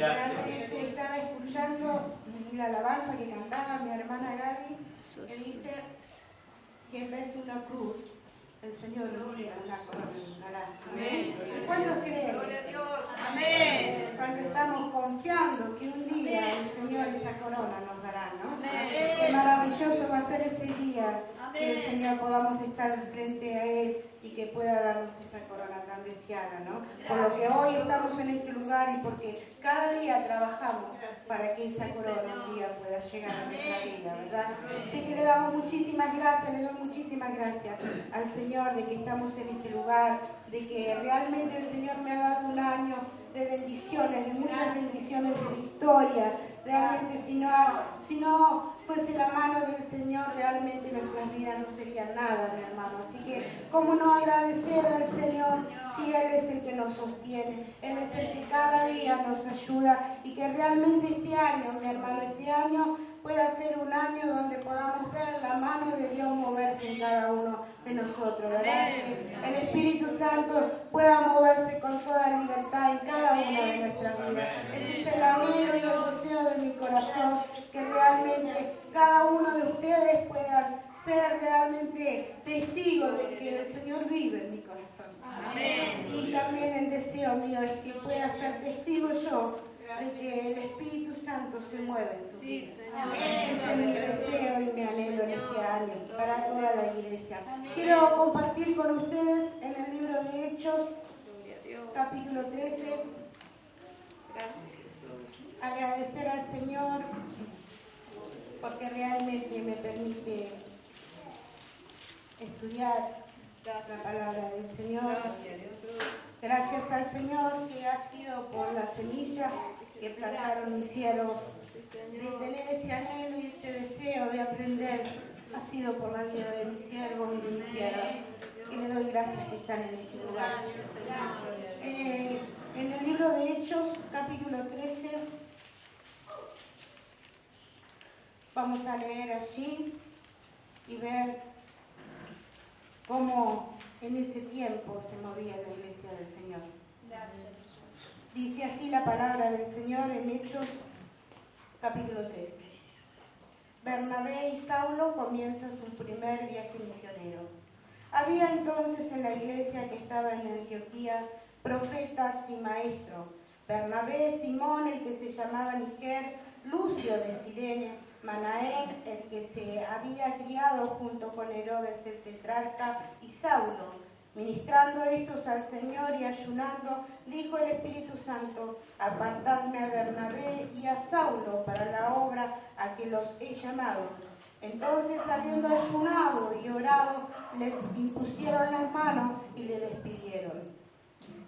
Realmente estaba escuchando la alabanza que cantaba mi hermana Gaby, que dice que en vez de una cruz, el Señor un día una corona nos dará. Amén. ¿Cuántos creen? Amén. Cuando estamos confiando que un día el Señor esa corona nos dará, ¿no? Amén. Qué maravilloso va a ser ese día que el Señor podamos estar frente a Él y que pueda darnos esa corona tan deseada, ¿no? Por lo que hoy estamos en este lugar y porque cada día trabajamos para que esa corona un día pueda llegar a nuestra vida, ¿verdad? Así que le damos muchísimas gracias, le doy muchísimas gracias al Señor de que estamos en este lugar, de que realmente el Señor me ha dado un año de bendiciones, de muchas bendiciones, de victoria. Realmente si no fuese la mano del Señor, realmente nuestras vidas no serían nada, mi hermano. Así que, ¿cómo no agradecer al Señor si Él es el que nos sostiene? Él es el que cada día nos ayuda y que realmente este año, mi hermano, este año pueda ser un año donde podamos ver la mano de Dios moverse en cada uno de nosotros, ¿verdad? Que el Espíritu Santo pueda moverse con toda libertad en cada una de nuestras vidas. Ese es el anhelo y el deseo de mi corazón, que realmente cada uno de ustedes puedan ser realmente testigos de que el Señor vive en mi corazón. Amén. Y también el deseo mío es que pueda ser testigo yo de que el Espíritu Santo se mueve en su vida. Ese es mi deseo y mi anhelo en este año para toda la iglesia. Quiero compartir con ustedes en el libro de Hechos, capítulo 13. Agradecer al Señor porque realmente me permite estudiar la palabra del Señor. Gracias al Señor que ha sido por la semilla que plantaron mis siervos, de tener ese anhelo y ese deseo de aprender, ha sido por la vida de mis siervos y de mis siervas. Y le doy gracias que están en este lugar. En el libro de Hechos, capítulo 13, vamos a leer allí y ver cómo en ese tiempo se movía la iglesia del Señor. Dice así la palabra del Señor en Hechos, capítulo 13. Bernabé y Saulo comienzan su primer viaje misionero. Había entonces en la iglesia que estaba en Antioquía profetas y maestros. Bernabé, Simón, el que se llamaba Niger, Lucio de Cirene, Manaén, el que se había criado junto con Herodes el tetrarca, y Saulo. Ministrando estos al Señor y ayunando, dijo el Espíritu Santo: apartadme a Bernabé y a Saulo para la obra a que los he llamado. Entonces, habiendo ayunado y orado, les impusieron las manos y le despidieron.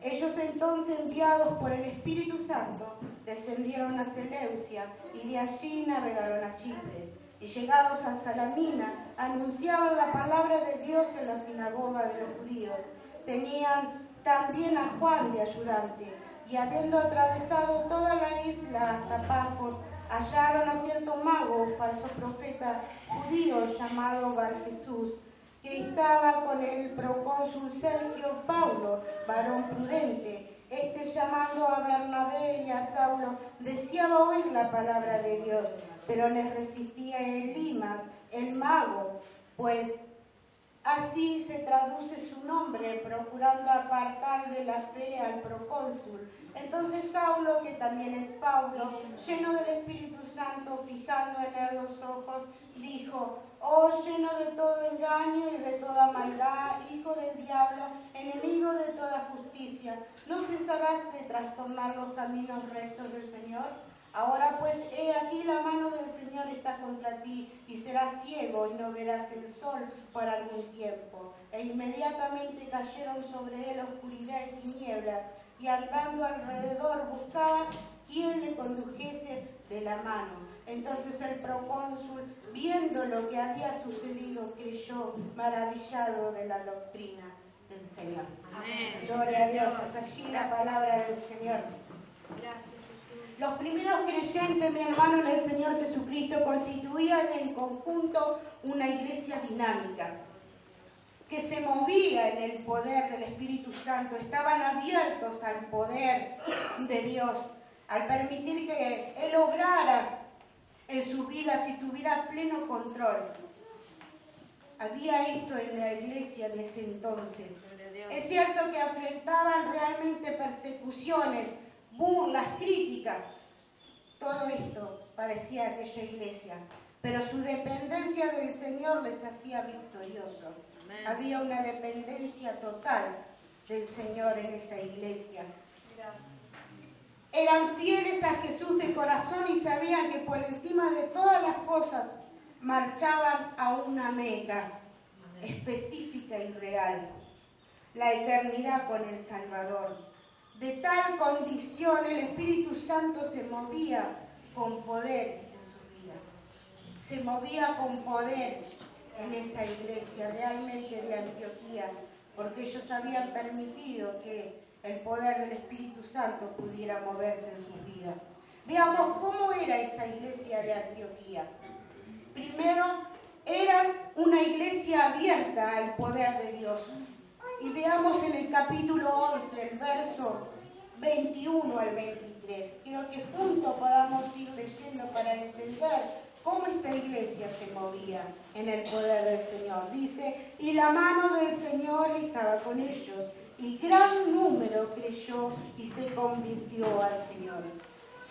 Ellos entonces, enviados por el Espíritu Santo, descendieron a Seleucia y de allí navegaron a Chipre. Y llegados a Salamina, anunciaban la palabra de Dios en la sinagoga de los judíos. Tenían también a Juan de ayudante, y habiendo atravesado toda la isla hasta Pafos, hallaron a cierto mago, falso profeta judío llamado Bar-Jesús, que estaba con el procónsul Sergio Paulo, varón prudente. Este, llamando a Bernabé y a Saulo, deseaba oír la palabra de Dios, pero les resistía Elimas, el mago, pues así se traduce su nombre, procurando apartar de la fe al procónsul. Entonces Saulo, que también es Pablo, lleno del Espíritu Santo, fijando en él los ojos, dijo: oh, lleno de todo engaño y de toda maldad, hijo del diablo, enemigo de toda justicia, ¿no cesarás de trastornar los caminos rectos del Señor? Ahora pues, he aquí la mano del Señor está contra ti, y serás ciego y no verás el sol por algún tiempo. E inmediatamente cayeron sobre él oscuridad y tinieblas, y andando alrededor buscaba quien le condujese de la mano. Entonces el procónsul, viendo lo que había sucedido, creyó, maravillado de la doctrina del Señor. Amén. Gloria a Dios. Hasta allí la palabra del Señor. Gracias. Los primeros creyentes, mi hermano, en el Señor Jesucristo constituían en conjunto una iglesia dinámica, que se movía en el poder del Espíritu Santo, estaban abiertos al poder de Dios, al permitir que Él obrara en sus vidas y tuviera pleno control. Había esto en la iglesia de ese entonces. Es cierto que enfrentaban realmente persecuciones, burlas, críticas. Todo esto parecía aquella iglesia, pero su dependencia del Señor les hacía victoriosos. Amén. Había una dependencia total del Señor en esa iglesia. Eran fieles a Jesús de corazón y sabían que por encima de todas las cosas marchaban a una meta específica y real, la eternidad con el Salvador. De tal condición el Espíritu Santo se movía con poder en su vida. Se movía con poder en esa iglesia realmente de Antioquía, porque ellos habían permitido que el poder del Espíritu Santo pudiera moverse en su vida. Veamos cómo era esa iglesia de Antioquía. Primero, era una iglesia abierta al poder de Dios. Y veamos en el capítulo 11, el verso 21 al 23. Quiero que juntos podamos ir leyendo para entender cómo esta iglesia se movía en el poder del Señor. Dice, y la mano del Señor estaba con ellos, y gran número creyó y se convirtió al Señor.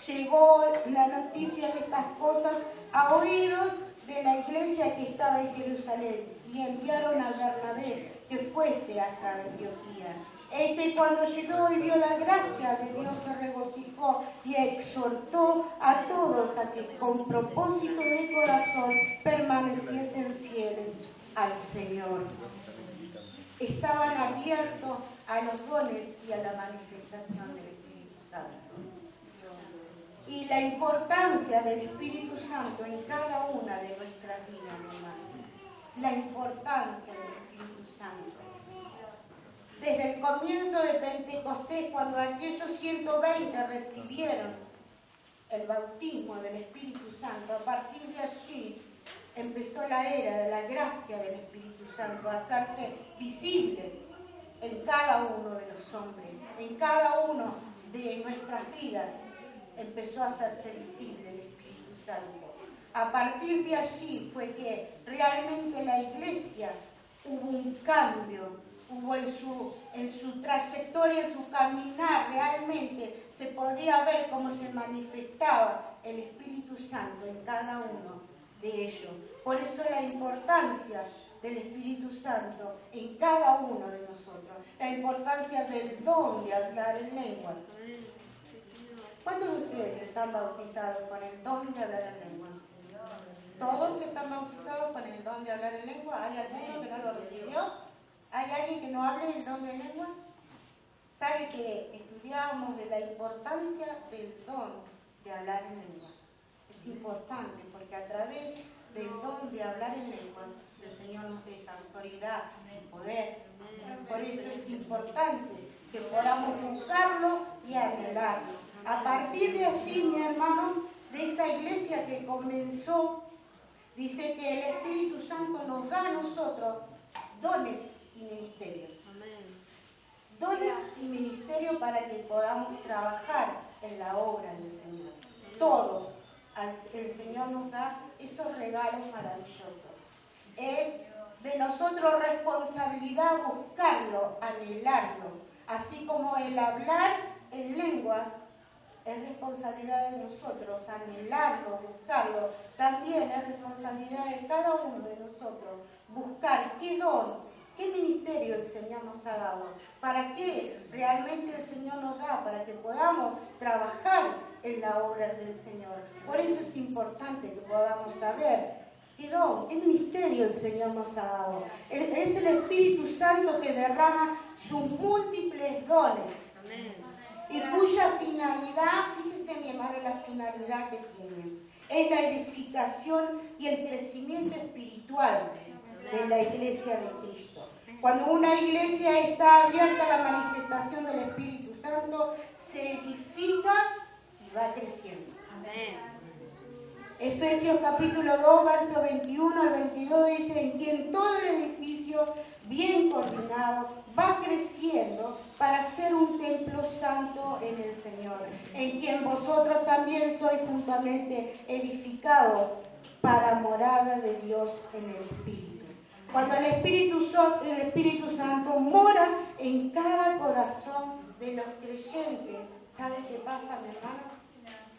Llegó la noticia de estas cosas a oídos de la iglesia que estaba en Jerusalén, y enviaron a Bernabé que fuese hasta Antioquía. Cuando llegó y vio la gracia de Dios, se regocijó y exhortó a todos a que con propósito de corazón permaneciesen fieles al Señor. Estaban abiertos a los dones y a la manifestación del Espíritu Santo. Y la importancia del Espíritu Santo en cada una de nuestras vidas, hermanos. La importancia del Espíritu Santo. Desde el comienzo de Pentecostés, cuando aquellos 120 recibieron el bautismo del Espíritu Santo, a partir de allí empezó la era de la gracia del Espíritu Santo a hacerse visible en cada uno de los hombres, en cada uno de nuestras vidas. Empezó a hacerse visible el Espíritu Santo. A partir de allí fue que realmente la iglesia hubo un cambio, hubo en su trayectoria, en su caminar, realmente se podía ver cómo se manifestaba el Espíritu Santo en cada uno de ellos. Por eso la importancia del Espíritu Santo en cada uno de nosotros, la importancia del don de hablar en lenguas. ¿Cuántos de ustedes están bautizados con el don de hablar en lenguas? ¿Todos están bautizados con el don de hablar en lenguas? ¿Hay alguno que no lo recibió? ¿Hay alguien que no hable el don de lenguas? ¿Sabe que estudiábamos de la importancia del don de hablar en lenguas? Es importante porque a través del don de hablar en lenguas el Señor nos deja autoridad y poder. Por eso es importante que podamos buscarlo y anhelarlo. A partir de allí, mi hermano, de esa iglesia que comenzó, dice que el Espíritu Santo nos da a nosotros dones y ministerios. Dones y ministerios para que podamos trabajar en la obra del Señor. Todos, el Señor nos da esos regalos maravillosos. Es de nosotros responsabilidad buscarlo, anhelarlo, así como el hablar en lenguas. Es responsabilidad de nosotros anhelarlo, buscarlo. También es responsabilidad de cada uno de nosotros buscar qué don, qué ministerio el Señor nos ha dado, para qué realmente el Señor nos da, para que podamos trabajar en la obra del Señor. Por eso es importante que podamos saber qué don, qué ministerio el Señor nos ha dado. Es el Espíritu Santo que derrama sus múltiples dones. Amén. Y cuya finalidad, fíjese mi hermano, la finalidad que tienen, es la edificación y el crecimiento espiritual de la iglesia de Cristo. Cuando una iglesia está abierta a la manifestación del Espíritu Santo, se edifica y va creciendo. Amén. Efesios capítulo 2, verso 21 al 22 dice, en quien todo el edificio bien coordinado va creciendo para ser un templo santo Santo en el Señor, en quien vosotros también sois juntamente edificados para morada de Dios en el Espíritu. Cuando el Espíritu Santo mora en cada corazón de los creyentes, ¿sabe qué pasa, mi hermano?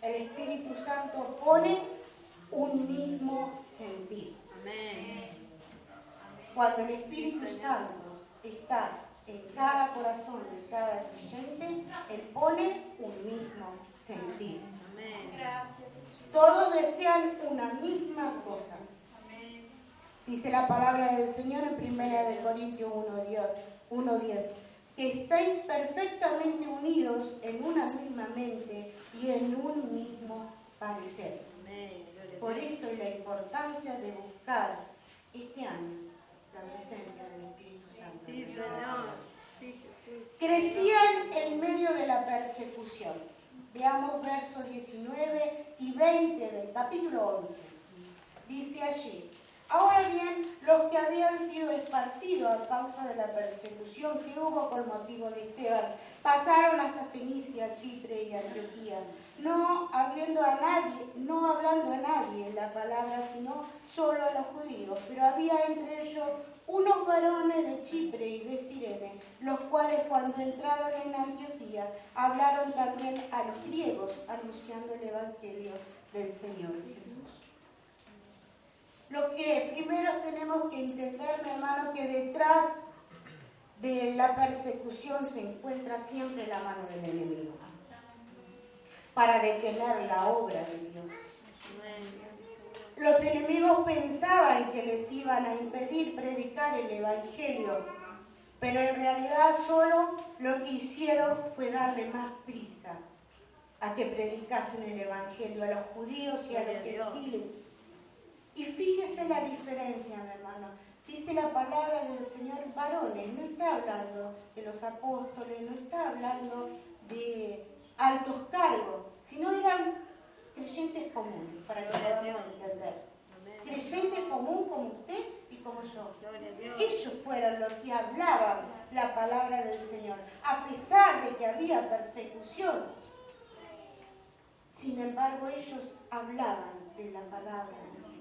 El Espíritu Santo pone un mismo sentir. Amén. Cuando el Espíritu Santo está en cada corazón de cada creyente, Él pone un mismo sentir. Amén. Todos desean una misma cosa. Dice la palabra del Señor en 1 Corintios 1:10, que estáis perfectamente unidos en una misma mente y en un mismo parecer. Por eso es la importancia de buscar este año la presencia del Espíritu Santo. Sí, Señor. Sí, Jesús. Crecían en medio de la persecución. Veamos versos 19 y 20 del capítulo 11. Dice allí: ahora bien, los que habían sido esparcidos a causa de la persecución que hubo con motivo de Esteban, pasaron hasta Fenicia, Chipre y Antioquía, no hablando a nadie la palabra, sino solo a los judíos. Pero había entre ellos unos varones de Chipre y de Cirene, los cuales cuando entraron en Antioquía, hablaron también a los griegos, anunciando el Evangelio del Señor Jesús. Lo que primero tenemos que entender, mi hermano, que detrás de la persecución se encuentra siempre la mano del enemigo para detener la obra de Dios. Los enemigos pensaban que les iban a impedir predicar el Evangelio, pero en realidad solo lo que hicieron fue darle más prisa a que predicasen el Evangelio a los judíos y a los gentiles. Y fíjese la diferencia, mi hermano. Dice la palabra del Señor varones, no está hablando de los apóstoles, no está hablando de altos cargos, sino eran creyentes comunes, para que podamos entender. Creyentes común como usted y como yo. Ellos fueron los que hablaban la palabra del Señor, a pesar de que había persecución. Sin embargo, ellos hablaban de la palabra del Señor.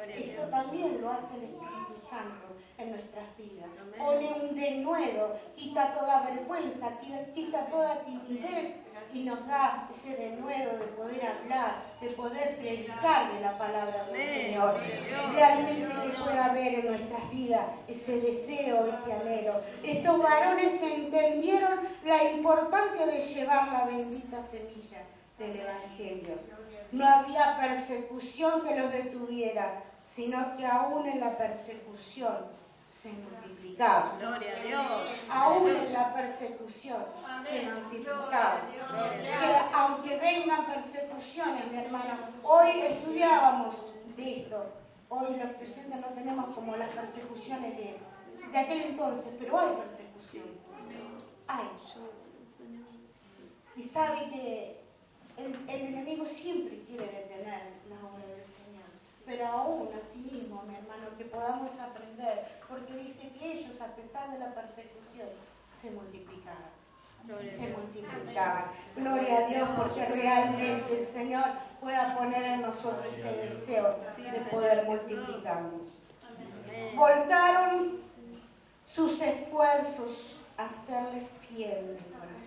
Esto también lo hace el Espíritu Santo en nuestras vidas. Pone un denuedo, quita toda vergüenza, quita toda timidez y nos da ese denuedo de poder hablar, de poder predicar de la palabra del Señor. Realmente que pueda haber en nuestras vidas ese deseo, ese anhelo. Estos varones entendieron la importancia de llevar la bendita semilla del Evangelio. No había persecución que los detuviera, sino que aún en la persecución se multiplicaba. Gloria a Dios. Aún en la persecución se multiplicaba. Que aunque vengan persecuciones, mi hermano, hoy estudiábamos de esto. Hoy los creyentes no tenemos como las persecuciones de aquel entonces, pero hay persecución. Hay. Y sabe que el enemigo siempre quiere detener la obra del Señor, pero aún así mismo, mi hermano, que podamos aprender, porque dice que ellos, a pesar de la persecución, se multiplicaban. Gloria a Dios, porque realmente el Señor pueda poner en nosotros ese deseo de poder multiplicarnos. Volcaron sus esfuerzos a serle fiel de corazón.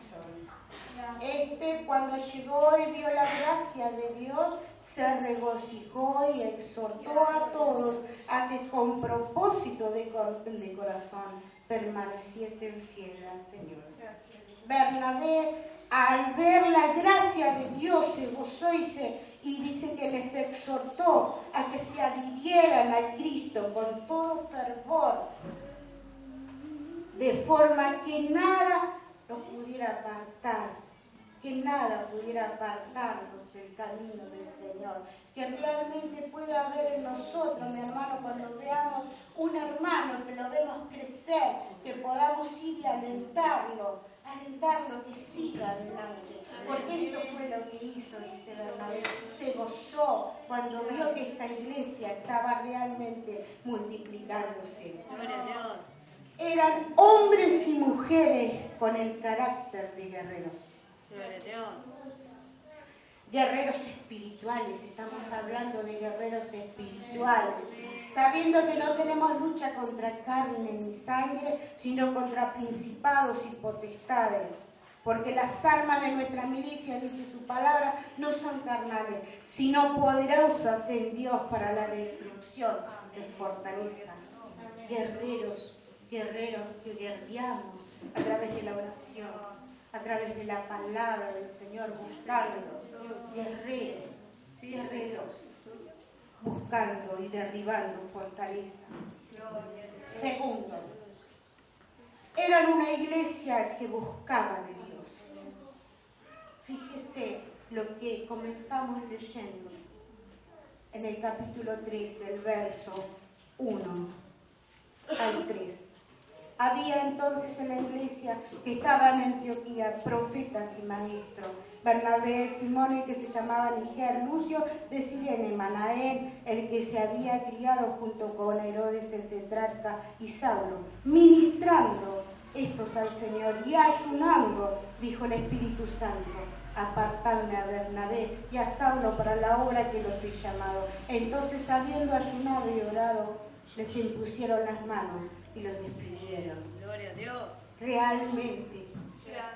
Cuando llegó y vio la gracia de Dios, se regocijó y exhortó a todos a que con propósito de corazón permaneciesen fieles al Señor. Bernabé, al ver la gracia de Dios, se gozó y dice que les exhortó a que se adhirieran a Cristo con todo fervor, de forma que nada los pudiera apartar, que nada pudiera apartarnos del camino del Señor. Que realmente pueda haber en nosotros, mi hermano, cuando veamos un hermano que lo vemos crecer, que podamos ir y alentarlo que siga adelante. Porque esto fue lo que hizo, dice Bernabé, se gozó cuando vio que esta iglesia estaba realmente multiplicándose. Gloria a Dios. Eran hombres y mujeres con el carácter de guerreros. Gloria a Dios. Guerreros espirituales, estamos hablando de guerreros espirituales, sabiendo que no tenemos lucha contra carne ni sangre, sino contra principados y potestades, porque las armas de nuestra milicia, dice su palabra, no son carnales, sino poderosas en Dios para la destrucción de fortaleza. Guerreros que guerreamos a través de la oración, a través de la palabra del Señor, buscando, guerreros, buscando y derribando fortaleza. Segundo, eran una iglesia que buscaba de Dios. Fíjese lo que comenzamos leyendo en el capítulo 3, del verso 1 al 3. Había entonces en la iglesia que estaba en Antioquía profetas y maestros: Bernabé, Simón, el que se llamaba Niger, Lucio de Cirene, Manaén, el que se había criado junto con Herodes el tetrarca, y Saulo. Ministrando estos al Señor y ayunando, dijo el Espíritu Santo: apartadme a Bernabé y a Saulo para la obra que los he llamado. Entonces, habiendo ayunado y orado, les impusieron las manos y los despidieron. Gloria a Dios. Realmente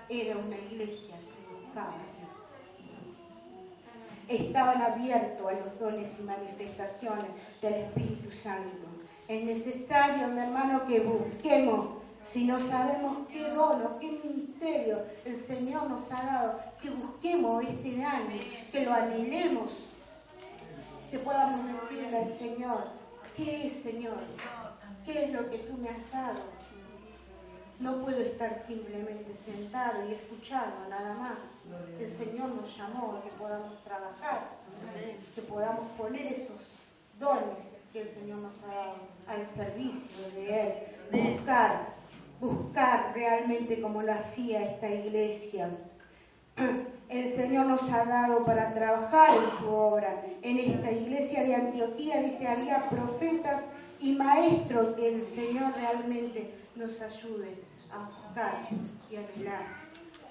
era una iglesia que buscaba a Dios. Estaban abiertos a los dones y manifestaciones del Espíritu Santo. Es necesario, mi hermano, que busquemos. Si no sabemos qué don o qué ministerio el Señor nos ha dado, que busquemos este año, que lo anhelemos, que podamos decirle al Señor: ¿qué es, Señor? ¿Qué es lo que tú me has dado? No puedo estar simplemente sentado y escuchando nada más. El Señor nos llamó a que podamos trabajar, que podamos poner esos dones que el Señor nos ha dado al servicio de Él. Buscar realmente como lo hacía esta iglesia. El Señor nos ha dado para trabajar en su obra. En esta iglesia de Antioquía, dice, había profetas y maestros. Que el Señor realmente nos ayude a buscar y anhelar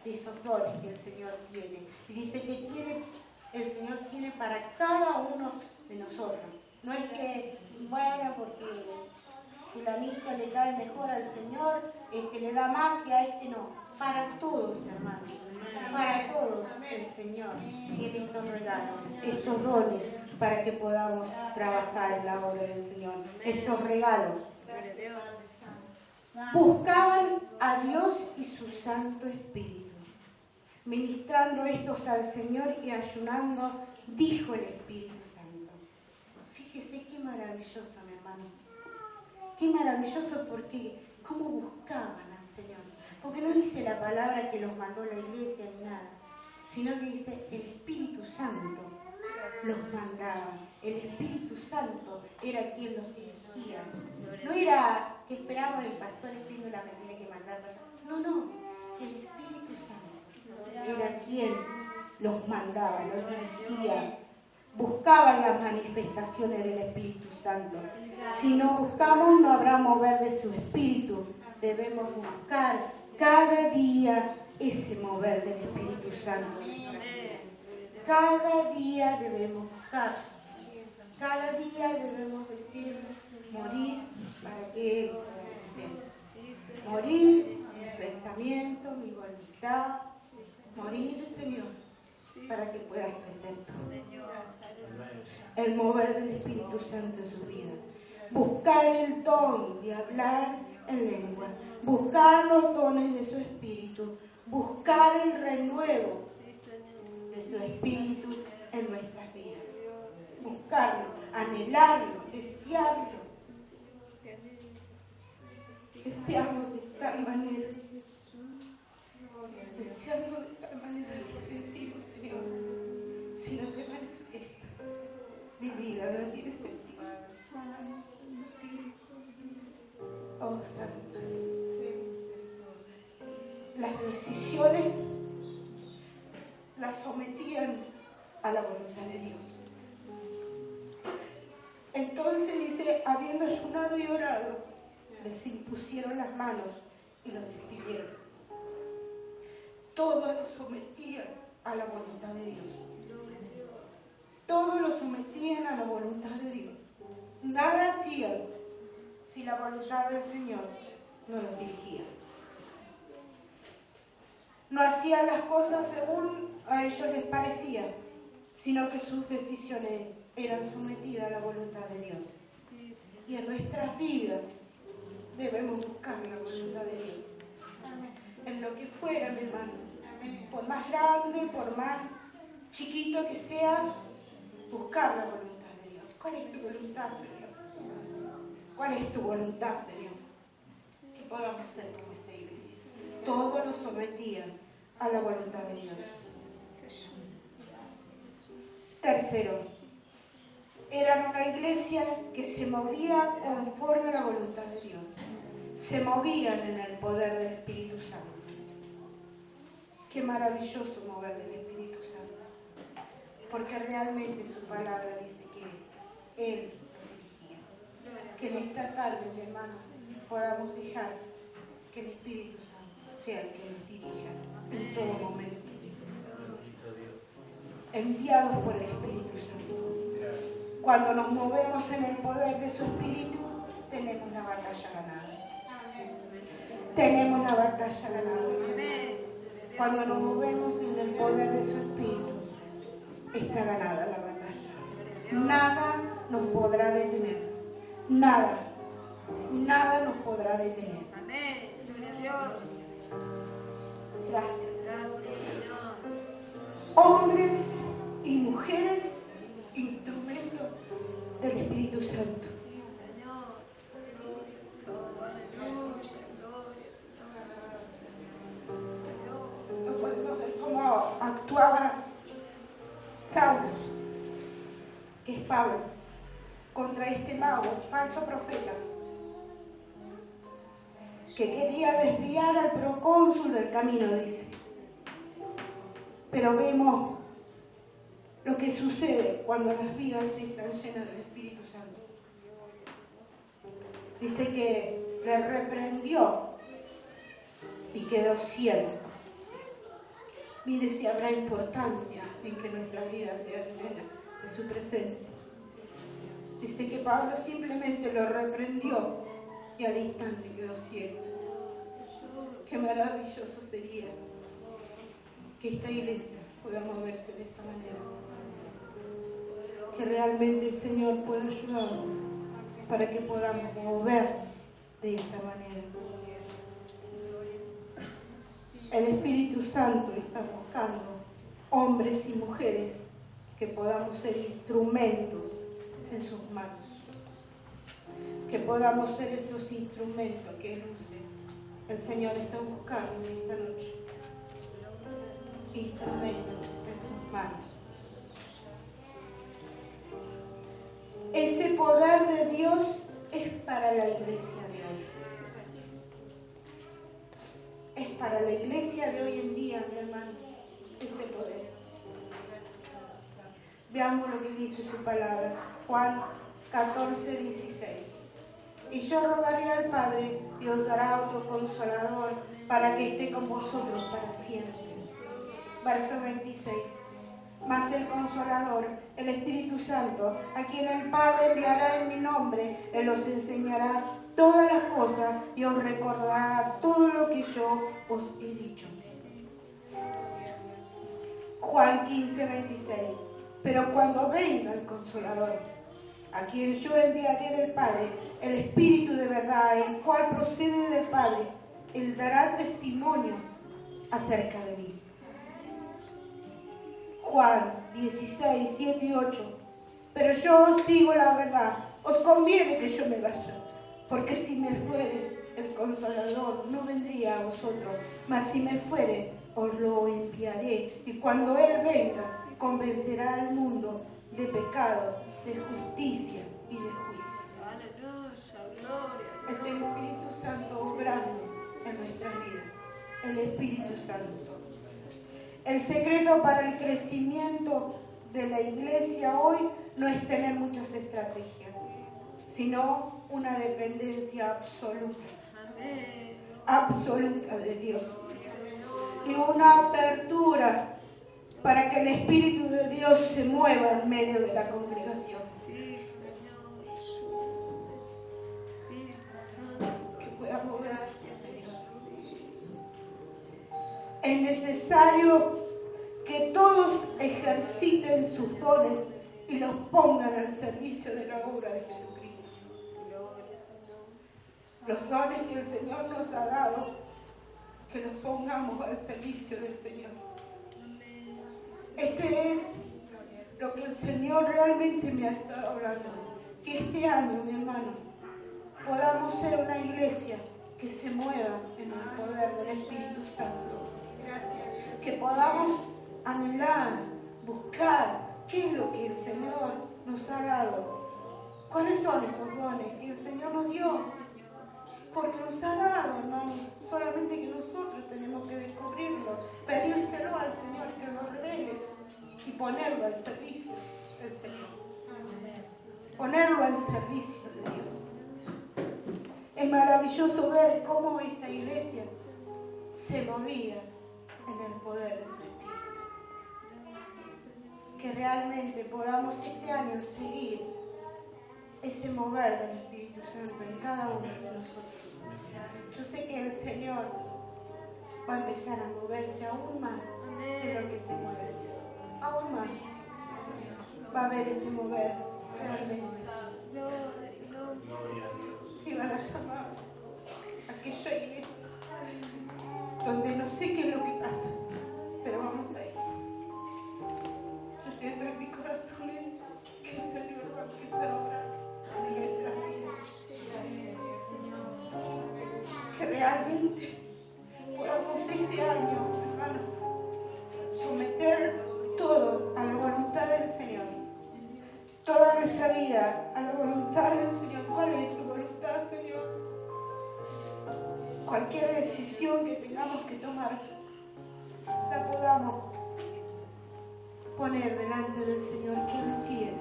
de esos dones que el Señor tiene. Y dice que el Señor tiene para cada uno de nosotros. No es que, bueno, porque fulanito le cae mejor al Señor, el que le da más y a este no. Para todos, hermanos, para todos el Señor tiene estos regalos, estos dones, para que podamos trabajar en la obra del Señor. Estos regalos. Buscaban a Dios y su Santo Espíritu. Ministrando estos al Señor y ayunando, dijo el Espíritu Santo. Fíjese qué maravilloso, mi hermano. Qué maravilloso, porque cómo buscaban al Señor. Porque no dice la palabra que los mandó la iglesia ni nada, sino que dice el Espíritu Santo los mandaba. El Espíritu Santo era quien los dirigía. No era que esperaba el pastor Espínola me tiene que mandar personas. No. El Espíritu Santo era quien los mandaba, los dirigía. Buscaban las manifestaciones del Espíritu Santo. Si no buscamos, no habrá mover de su Espíritu. Debemos buscar cada día ese mover del Espíritu Santo. Cada día debemos buscar. Cada día debemos decir: morir para que Él pueda crecer. Morir mi pensamiento, mi voluntad. Morir, Señor, para que puedas crecer tú. El mover del Espíritu Santo en su vida. Buscar el don de hablar en lengua. Buscar los dones de su Espíritu. Buscar el renuevo de su Espíritu en nuestras vidas. Buscarlo, anhelarlo, desearlo. Desearlo de tal manera. Desearlo de tal manera que decimos: Señor, si no te manifiestas, mi vida no tiene sentido. Oh, Santo. Las decisiones las sometían a la voluntad de Dios. Entonces dice: habiendo ayunado y orado, les impusieron las manos y los despidieron. todo lo sometían a la voluntad de Dios. Todo lo sometían a la voluntad de Dios. Nada hacían si la voluntad del Señor no los dirigía. No hacían las cosas según a ellos les parecía, sino que sus decisiones eran sometidas a la voluntad de Dios. Y en nuestras vidas debemos buscar la voluntad de Dios. En lo que fuera, mi hermano. Por más grande, por más chiquito que sea, buscar la voluntad de Dios. ¿Cuál es tu voluntad, Señor? ¿Cuál es tu voluntad, Señor? ¿Qué podamos hacer con esta iglesia? Todos lo sometían a la voluntad de Dios. Tercero, eran una iglesia que se movía conforme a la voluntad de Dios. Se movían en el poder del Espíritu Santo. Qué maravilloso mover del Espíritu Santo. Porque realmente su palabra dice que Él nos dirigía. Que en esta tarde, mi hermano, podamos dejar que el Espíritu Santo sea el que nos dirija en todo momento. Enviados por el Espíritu Santo. Cuando nos movemos en el poder de su Espíritu, tenemos la batalla ganada. Tenemos la batalla ganada. Cuando nos movemos en el poder de su Espíritu, está ganada la batalla. Nada nos podrá detener. Nada. Nada nos podrá detener. Amén. Gloria a Dios. Gracias. Señor. Hombres y mujeres, instrumentos del Espíritu Santo. Señor. Aleluya. Gloria. No podemos ver cómo actuaba Saulo, que es Pablo, contra este mago, falso profeta, que quería desviar al procónsul del camino, dice. Pero vemos lo que sucede cuando las vidas están llenas del Espíritu Santo. Dice que le reprendió y quedó ciego. Mire si habrá importancia en que nuestra vida sea llena de su presencia. Dice que Pablo simplemente lo reprendió y al instante quedó ciego. Qué maravilloso sería que esta iglesia pueda moverse de esa manera. Que realmente el Señor pueda ayudarnos para que podamos mover de esa manera. El Espíritu Santo está buscando hombres y mujeres que podamos ser instrumentos en sus manos. Que podamos ser esos instrumentos que Él use. El Señor está buscando esta noche instrumentos en sus manos. Ese poder de Dios es para la iglesia de hoy. Es para la iglesia de hoy en día, mi hermano, ese poder. Veamos lo que dice su palabra. Juan 14:16. Y yo rogaré al Padre y os dará otro consolador para que esté con vosotros para siempre. Verso 26. Mas el Consolador, el Espíritu Santo, a quien el Padre enviará en mi nombre, Él os enseñará todas las cosas y os recordará todo lo que yo os he dicho. Juan 15:26. Pero cuando venga el Consolador, a quien yo enviaré del Padre, el Espíritu de verdad, el cual procede del Padre, Él dará testimonio acerca de mí. Juan 16:7-8. Pero yo os digo la verdad, os conviene que yo me vaya, porque si me fuere, el Consolador no vendría a vosotros, mas si me fuere, os lo enviaré, y cuando Él venga, convencerá al mundo de pecado, de justicia y de juicio. Aleluya. Gloria. Es el Espíritu Santo obrando en nuestras vidas. El Espíritu Santo. El secreto para el crecimiento de la iglesia hoy no es tener muchas estrategias, sino una dependencia absoluta. Amén. Absoluta de Dios. y una apertura para que el Espíritu de Dios se mueva en medio de la congregación. Que pueda moverse, Señor. Es necesario que todos ejerciten sus dones y los pongan al servicio de la obra de Jesucristo. Los dones que el Señor nos ha dado, que los pongamos al servicio del Señor. Este es lo que el Señor realmente me ha estado hablando. Que este año, mi hermano, podamos ser una iglesia que se mueva en el poder del Espíritu Santo. Que podamos anhelar, buscar qué es lo que el Señor nos ha dado. ¿Cuáles son esos dones que el Señor nos dio? Porque nos ha dado, hermanos, solamente que nosotros tenemos que descubrirlo, pedírselo al Señor que nos revele y ponerlo al servicio del Señor. Ponerlo al servicio de Dios. Es maravilloso ver cómo esta iglesia se movía en el poder de su Espíritu. Que realmente podamos este año seguir ese mover del Espíritu Santo en cada uno de nosotros. Yo sé que el Señor va a empezar a moverse aún más de lo que se mueve. Aún más. Va a haber ese mover realmente. Y van a llamar a aquella iglesia donde no sé qué es lo que pasa, pero vamos a ir. Yo siento en mi corazón que el Señor va a empezar a obrar en nuestras vidas. Que realmente podamos este año, hermano, someter todo a la voluntad del Señor. Toda nuestra vida a la voluntad del Señor. ¿Cuál es tu voluntad, Señor? Cualquier decisión que tengamos que tomar, la podamos poner delante del Señor, que Él quiere,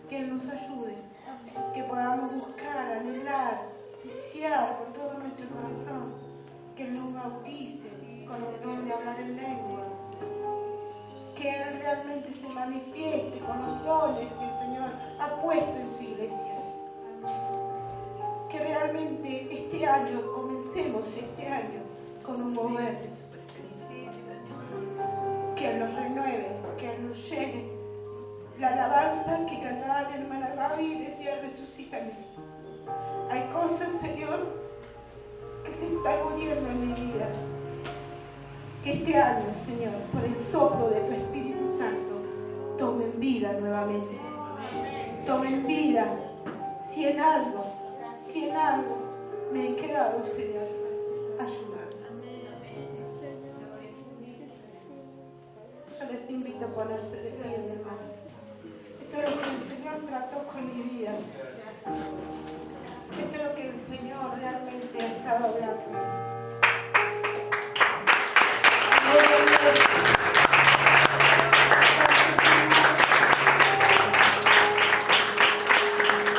que Él nos ayude, que podamos buscar, anhelar, desear con todo nuestro corazón, que Él nos bautice con el don de hablar en lengua, que Él realmente se manifieste con los dones que el Señor ha puesto en su iglesia. Que realmente este año, comencemos este año con un mover de su presencia. Que Él nos renueve, que Él nos llene. La alabanza que cantaba mi hermana Gaby decía: resucítame. Hay cosas, Señor, que se están muriendo en mi vida. Que este año, Señor, por el soplo de tu Espíritu Santo, tomen vida nuevamente. Tomen vida. Si en algo me he quedado, Señor, ayúdame. Yo les invito a ponerse de pie, hermanos. Esto es lo que el Señor trató con mi vida. Esto es lo que el Señor realmente ha estado hablando.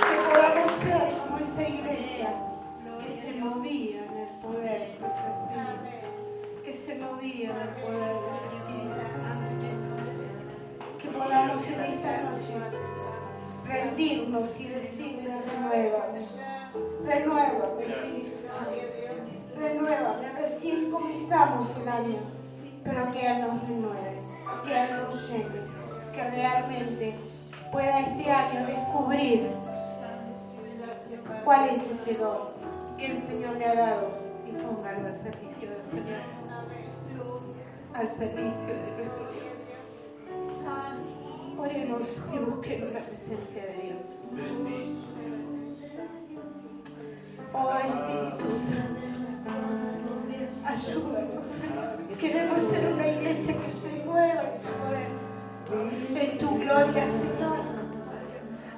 Que podamos ser como esa iglesia que se movía en el poder de su Espíritu, que se movía en el poder de su Espíritu Santo. Que podamos en esta noche rendirnos y decirle: renuévame, renuévame, Espíritu Santo, renuévame. Recién comenzamos el año, pero que Él nos renueve, que Él nos llene, que realmente pueda este año descubrir cuál es ese don que el Señor le ha dado y póngalo al servicio del Señor, al servicio de nuestro Dios. Oremos y busquemos la presencia de Dios. Oh Espíritu Santo, ayúdanos, Señor. Queremos ser una iglesia que se mueva en tu poder, en tu gloria, Señor.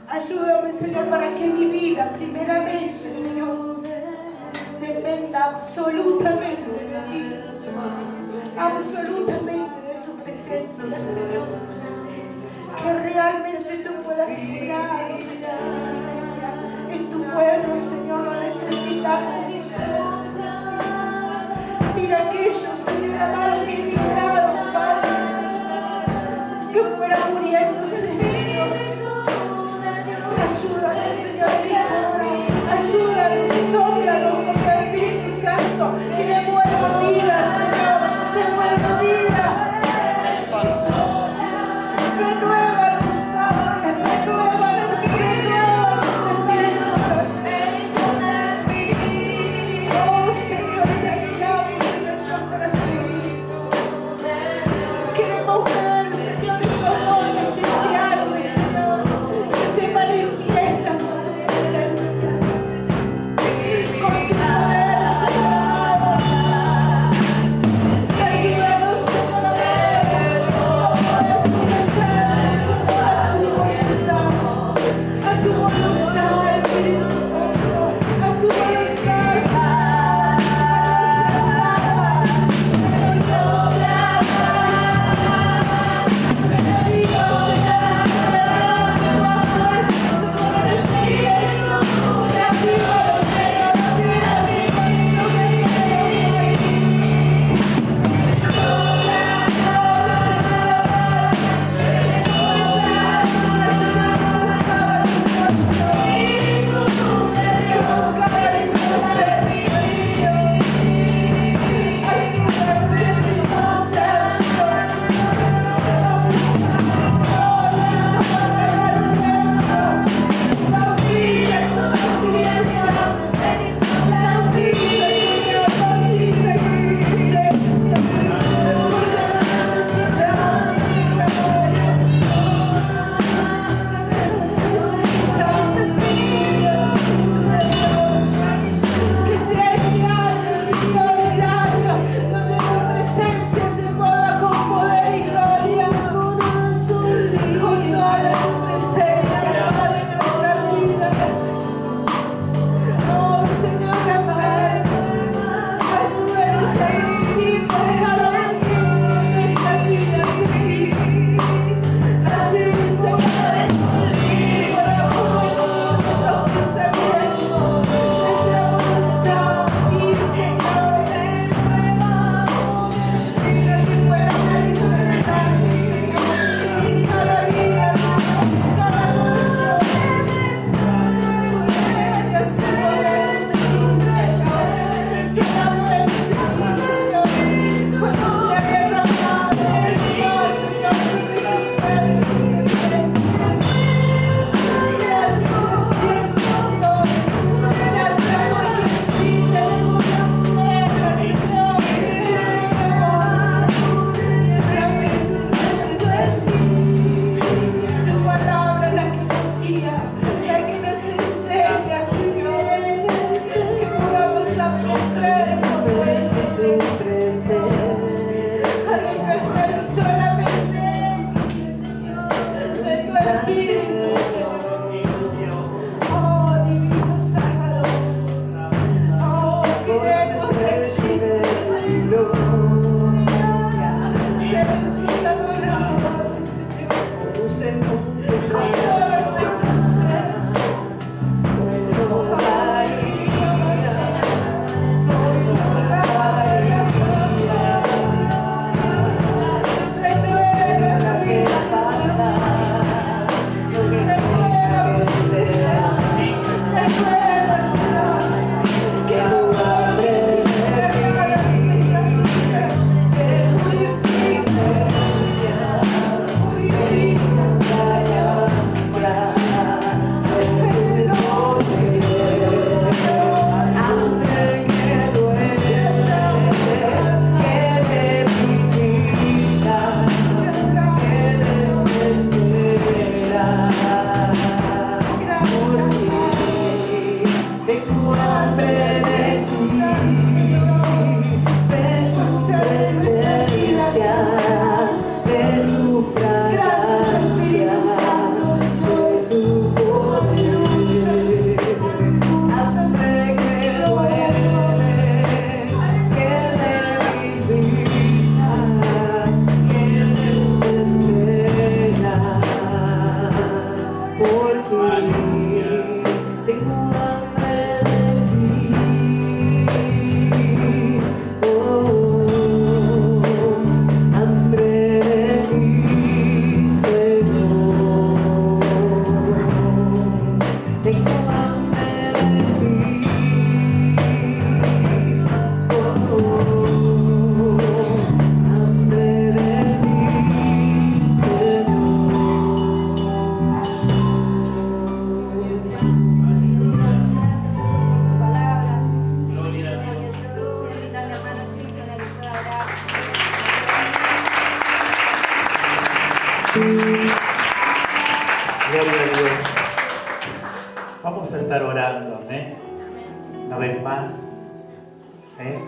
Ayúdame, Señor, para que mi vida, primeramente, Señor, dependa absolutamente de ti, absolutamente de tu presencia, Señor. Que realmente tú puedas curar, Señor, en tu pueblo, Señor, lo necesitamos. Mira aquellos,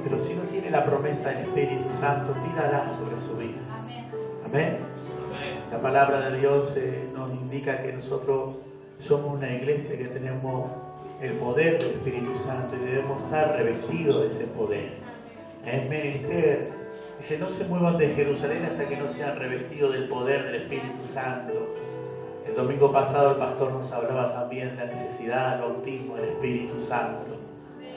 Pero si no tiene la promesa del Espíritu Santo, pídala sobre su vida. Amén. La palabra de Dios nos indica que nosotros somos una iglesia que tenemos el poder del Espíritu Santo y debemos estar revestidos de ese poder. Es menester. Dice, no se muevan de Jerusalén hasta que no sean revestidos del poder del Espíritu Santo. El domingo pasado el pastor nos hablaba también de la necesidad del bautismo del Espíritu Santo.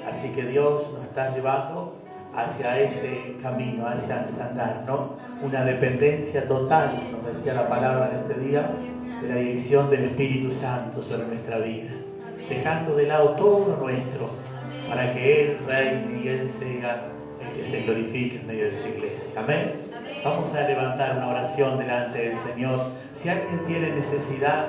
Así que Dios nos está llevando hacia ese camino, hacia ese andar, ¿no? Una dependencia total, nos decía la palabra de este día, de la dirección del Espíritu Santo sobre nuestra vida. Dejando de lado todo lo nuestro, para que Él reine y Él sea el que se glorifique en medio de su iglesia. Amén. Vamos a levantar una oración delante del Señor. Si alguien tiene necesidad,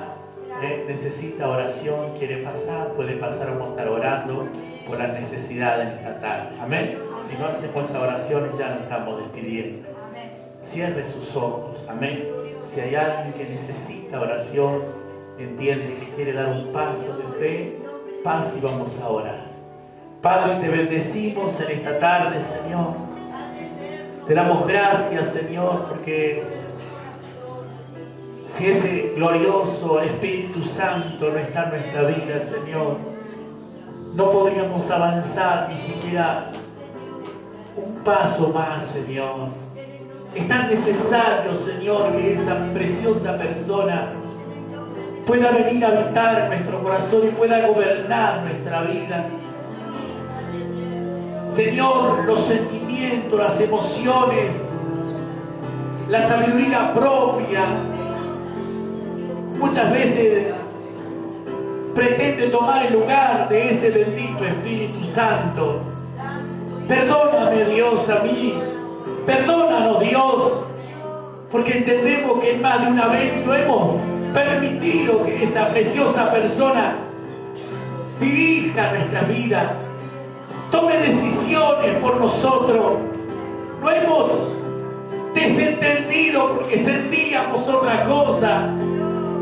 necesita oración, quiere pasar, puede pasar, vamos a estar orando por las necesidades de esta tarde. Amén. Si no hacemos esta oración, ya nos estamos despidiendo. Cierre sus ojos. Amén. Si hay alguien que necesita oración, entiende que quiere dar un paso de fe, paz y vamos a orar. Padre, te bendecimos en esta tarde, Señor. Te damos gracias, Señor, porque si ese glorioso Espíritu Santo no está en nuestra vida, Señor, no podríamos avanzar ni siquiera un paso más, Señor. Es tan necesario, Señor, que esa preciosa persona pueda venir a habitar en nuestro corazón y pueda gobernar nuestra vida. Señor, los sentimientos, las emociones, la sabiduría propia, muchas veces pretende tomar el lugar de ese bendito Espíritu Santo. Perdóname, Dios, a mí. Perdónanos, Dios, porque entendemos que más de una vez no hemos permitido que esa preciosa persona dirija nuestra vida, tome decisiones por nosotros. No hemos desentendido porque sentíamos otra cosa,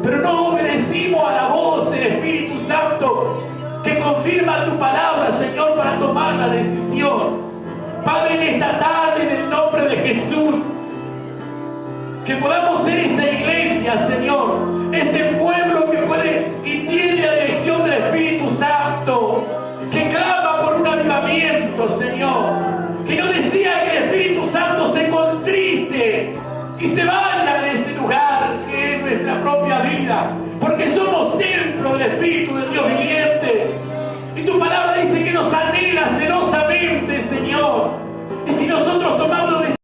pero no obedecimos a la voz del Espíritu Santo que confirma tu palabra, Señor, para tomar la decisión. Padre, en esta tarde, en el nombre de Jesús, que podamos ser esa iglesia, Señor, ese pueblo que puede y tiene la dirección del Espíritu Santo, que clama por un avivamiento, Señor, que no desea que el Espíritu Santo se contriste y se vaya de ese lugar que es nuestra propia vida, porque somos templo del Espíritu de Dios viviente. Y tu palabra dice que nos anhela celosamente, Señor. Y si nosotros tomamos